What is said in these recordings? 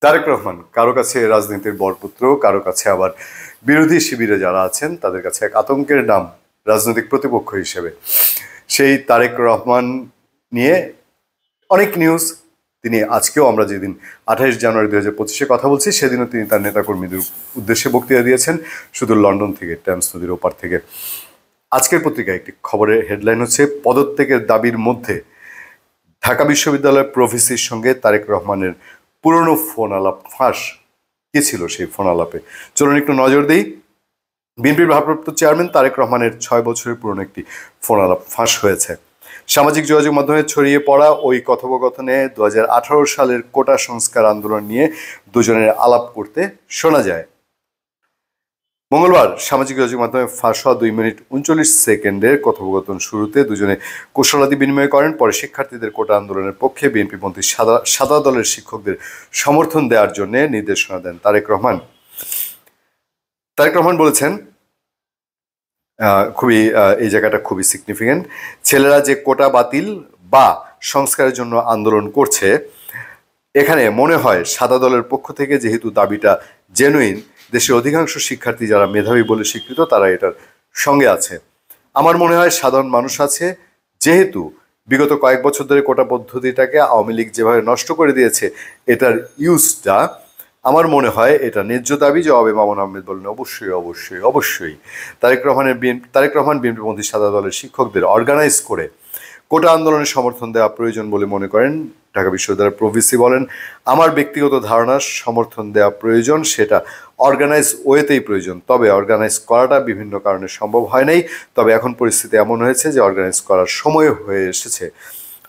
তারেক রহমান কারো কাছে রাজনীতির বরপুত্র, কারো কাছে আবার বিরোধী শিবিরে যারা আছেন তাদের কাছে এক আতঙ্কের নাম রাজনৈতিক প্রতিপক্ষ হিসেবে। সেই তারেক রহমান নিয়ে অনেক নিউজ। তিনি আজকেও, আমরা যেদিন 28 জানুয়ারি 2025 কথা বলছি, সেদিনও তিনি তার নেতাকর্মীদের উদ্দেশ্যে বক্তৃতা দিয়েছেন শুধু লন্ডন থেকে, টেমস নদীর ওপার থেকে। আজকের পত্রিকায় একটি খবরের হেডলাইন হচ্ছে, পদত্যাগের দাবির মধ্যে ঢাকা বিশ্ববিদ্যালয়ের প্রভিসির সঙ্গে তারেক রহমানের পুরনো ফোন আলাপ ফাঁস। কি ছিল সেই ফোন আলাপে? চলুন একটু নজর দিই। বিএনপির ভারপ্রাপ্ত চেয়ারম্যান তারেক রহমানের 6 বছরের পুরনো একটি ফোন আলাপ ফাঁস হয়েছে। সামাজিক যোগাযোগ মাধ্যমে ছড়িয়ে পড়া ওই কথোপকথনে 2018 সালের কোটা সংস্কার আন্দোলন নিয়ে দুজনের আলাপ করতে শোনা যায়। মঙ্গলবার সামাজিক যোগাযোগ মাধ্যমে ফাঁস হওয়া 2 মিনিট 39 সেকেন্ডের কথোপকথন শুরুতে দুজনে কুশলাদি বিনিময় করেন। পরে শিক্ষার্থীদের কোটা আন্দোলনের পক্ষে বিএনপিপন্থী সাদা দলের শিক্ষকদের সমর্থন দেওয়ার জন্য নির্দেশনা দেন তারেক রহমান। তারেক রহমান বলেছেন, এই জায়গাটা খুবই সিগনিফিকেন্ট, ছেলেরা যে কোটা বাতিল বা সংস্কারের জন্য আন্দোলন করছে, এখানে মনে হয় সাদা দলের পক্ষ থেকে যেহেতু দাবিটা জেনুইন, দেশের অধিকাংশ শিক্ষার্থী যারা মেধাবী বলে স্বীকৃত তারা এটার সঙ্গে আছে। আমার মনে হয় সাধারণ মানুষ আছে, যেহেতু বিগত কয়েক বছর ধরে কোটা পদ্ধতিটাকে আওয়ামী লীগ যেভাবে নষ্ট করে দিয়েছে, এটার ইউজটা আমার মনে হয় এটা ন্যায্য দাবি। জবাবে মামুন আহমেদ বললেন, অবশ্যই অবশ্যই অবশ্যই। তারেক রহমান বিএনপিপন্থী সাদা দলের শিক্ষকদের অর্গানাইজ করে কোটা আন্দোলনের সমর্থন দেওয়া প্রয়োজন বলে মনে করেন। ঢাকা বিশ্ববিদ্যালয়ের প্রভিসি বলেন, আমার ব্যক্তিগত ধারণা সমর্থন দেওয়া প্রয়োজন, সেটা অর্গানাইজ ওয়েতেই প্রয়োজন। তবে অর্গানাইজ করাটা বিভিন্ন কারণে সম্ভব হয় নাই। তবে এখন পরিস্থিতি এমন হয়েছে যে অর্গানাইজ করার সময় হয়ে এসেছে।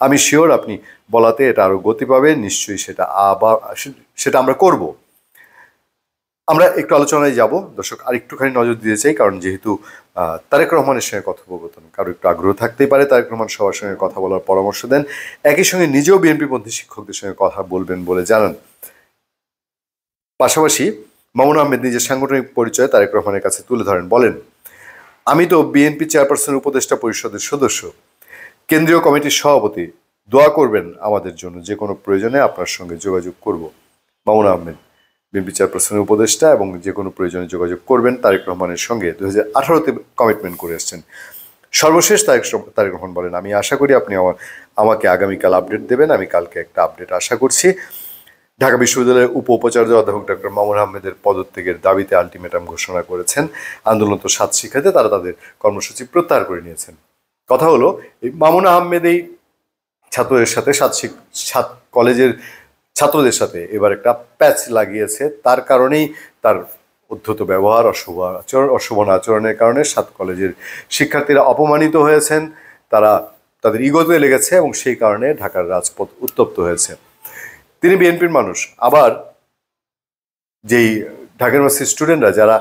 আমি শিওর আপনি বলাতে এটা আরও গতি পাবে, নিশ্চয়ই সেটা আমরা করব। আমরা একটু আলোচনায় যাব দর্শক, আর একটুখানি নজর দিতে চাই, কারণ যেহেতু তারেক রহমানের সঙ্গে কথোপকথন, কারো একটু আগ্রহ থাকতেই পারে। তারেক রহমান সবার সঙ্গে কথা বলার পরামর্শ দেন, একই সঙ্গে নিজেও বিএনপিপন্থী শিক্ষকদের সঙ্গে কথা বলবেন বলে জানান। পাশাপাশি মামুন আহমেদ নিজের সাংগঠনিক পরিচয় তারেক রহমানের কাছে তুলে ধরেন, বলেন, আমি তো বিএনপি চেয়ারপারসনের উপদেষ্টা পরিষদের সদস্য, কেন্দ্রীয় কমিটির সভাপতি, দোয়া করবেন আমাদের জন্য, যে কোনো প্রয়োজনে আপনার সঙ্গে যোগাযোগ করব। মামুন আহমেদ বিএনপি চেয়ারপারসনের উপদেষ্টা এবং যে কোনো প্রয়োজনে যোগাযোগ করবেন তারেক রহমানের সঙ্গে 2018-তে কমিটমেন্ট করে এসছেন। সর্বশেষ তারেক রহমান বলেন, আমি আশা করি আপনি আমাকে আগামীকাল আপডেট দেবেন। আমি কালকে একটা আপডেট আশা করছি। ঢাকা বিশ্ববিদ্যালয়ের উপাচার্য অধ্যাপক ডক্টর মামুন আহমেদের পদত্যাগের দাবিতে আলটিমেটাম ঘোষণা করেছেন আন্দোলনরত 7 শিক্ষার্থী। তারা তাদের কর্মসূচি প্রত্যাহার করে নিয়েছেন। কথা হলো, এই মামুন আহমেদ এই ছাত্রদের সাথে 7 কলেজের ছাত্রদের সাথে এবার একটা প্যাচ লাগিয়েছে। তার কারণেই তার উদ্ধত ব্যবহার, অশোভন আচরণের কারণে 7 কলেজের শিক্ষার্থীরা অপমানিত হয়েছেন, তাদের ইগোতে লেগেছে এবং সেই কারণে ঢাকার রাজপথ উত্তপ্ত হয়েছে। তিনি বিএনপির মানুষ, আবার যেই ঢাকা ইউনিভার্সিটির স্টুডেন্টরা যারা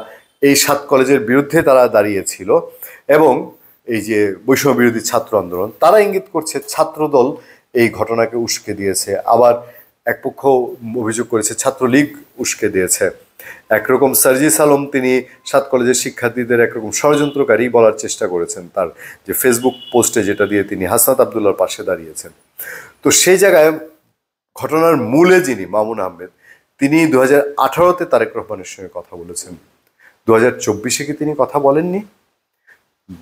এই 7 কলেজের বিরুদ্ধে তারা দাঁড়িয়েছিল এবং এই যে বৈষম্য বিরোধী ছাত্র আন্দোলন, তারা ইঙ্গিত করছে ছাত্রদল এই ঘটনাকে উস্কে দিয়েছে। আবার এক পক্ষ অভিযোগ করেছে ছাত্রলীগ উস্কে দিয়েছে। একরকম সার্জিস আলম, তিনি 7 কলেজের শিক্ষার্থীদের একরকম ষড়যন্ত্রকারী বলার চেষ্টা করেছেন, তার যে ফেসবুক পোস্টে যেটা দিয়ে তিনি হাসনাত আবদুল্লাহর পাশে দাঁড়িয়েছেন। তো সেই জায়গায় ঘটনার মূলে যিনি মামুন আহমেদ, তিনি 2018-তে তারেক রহমানের সঙ্গে কথা বলেছেন। 2024-এ কি তিনি কথা বলেননি?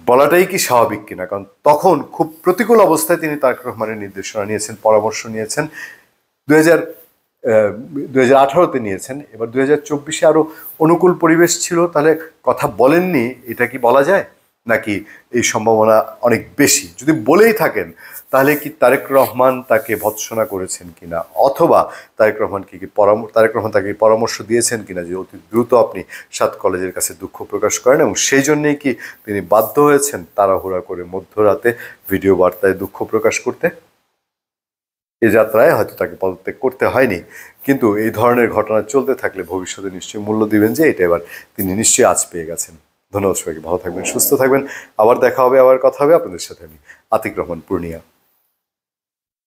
বলাটাই কি স্বাভাবিক কিনা? কারণ তখন খুব প্রতিকূল অবস্থায় তিনি তারেক রহমানের নির্দেশনা নিয়েছেন, পরামর্শ নিয়েছেন। 2018-তে নিয়েছেন, এবার 2024-এ আরো অনুকূল পরিবেশ ছিল, তাহলে কথা বলেননি, এটা কি বলা যায়? নাকি এই সম্ভাবনা অনেক বেশি? যদি বলেই থাকেন তাহলে কি তারেক রহমান তাকে ভৎসনা করেছেন কিনা, অথবা তারেক রহমান তাকে পরামর্শ দিয়েছেন কিনা যে অতি দ্রুত আপনি 7 কলেজের কাছে দুঃখ প্রকাশ করেন, এবং সেই জন্যই কি তিনি বাধ্য হয়েছেন তাড়াহুড়া করে মধ্যরাতে ভিডিও বার্তায় দুঃখ প্রকাশ করতে? এ যাত্রায় হয়তো তাকে পদত্যাগ করতে হয়নি, কিন্তু এই ধরনের ঘটনা চলতে থাকলে ভবিষ্যতে নিশ্চয়ই মূল্য দিবেন যে এটা এবার তিনি নিশ্চয়ই আজ পেয়ে গেছেন। ধন্যবাদ সবাইকে, ভালো থাকবেন, সুস্থ থাকবেন। আবার দেখা হবে, আবার কথা হবে। আপনাদের সাথে আমি আতিক রহমান, পূর্ণিয়া।